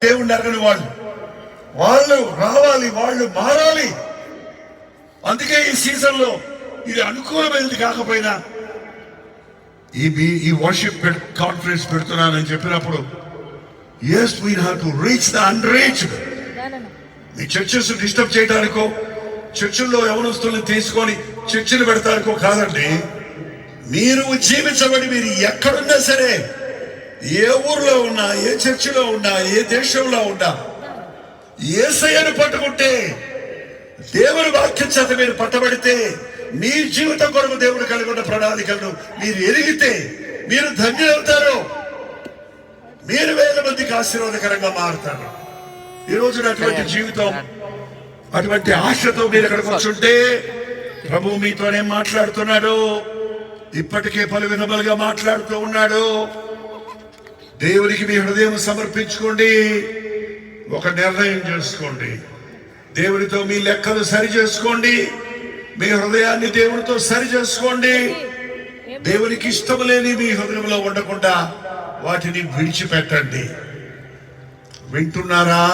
దేవుణ్ణి ఎరగని వాళ్ళు రావాలి, వాళ్ళు మారాలి. అందుకే ఈ సీజన్ లో ఇది అనుకూలమైనది కాకపోయినా ఈ వర్షిప్ కాన్ఫరెన్స్ పెడుతున్నానని చెప్పినప్పుడు yes we have to reach the unreached. మీ చర్చెస్ డిస్టర్బ్ చేయడానికో చర్చిల్లో యవనస్తుల్ని తీసుకొని చర్చిలు పెడతానికో కాదండి. మీరు జీవించబడి మీరు ఎక్కడున్నా సరే, ఏ ఊర్లో ఉన్నా, ఏ చర్చిలో ఉన్నా, ఏ దేశంలో ఉన్నా, యేసయ్యను పట్టుకుంటే, దేవుని వాక్యం చేత మీరు పట్టబడితే, మీ జీవితం కొరకు దేవుడు కలిగి ఉన్న ప్రణాళికలను మీరు ఎరిగితే మీరు ధన్యులవుతారు. మీరు వేల మందికి ఆశీర్వాదకరంగా మారుతారు. ఈ రోజున అటువంటి జీవితం, అటువంటి ఆశతో మీరు ఇక్కడ కూర్చుంటే ప్రభు మీతోనే మాట్లాడుతున్నాడు. ఇప్పటికే పలు విధములుగా మాట్లాడుతూ ఉన్నాడు. దేవునికి మీ హృదయం సమర్పించుకోండి. ఒక నిర్ణయం చేసుకోండి. దేవునితో మీ లెక్కలు సరి చేసుకోండి. మీ హృదయాన్ని దేవునితో సరి చేసుకోండి. దేవునికి ఇష్టం లేని మీ హృదయంలో ఉండకుండా వాటిని విడిచిపెట్టండి. వింటున్నారా?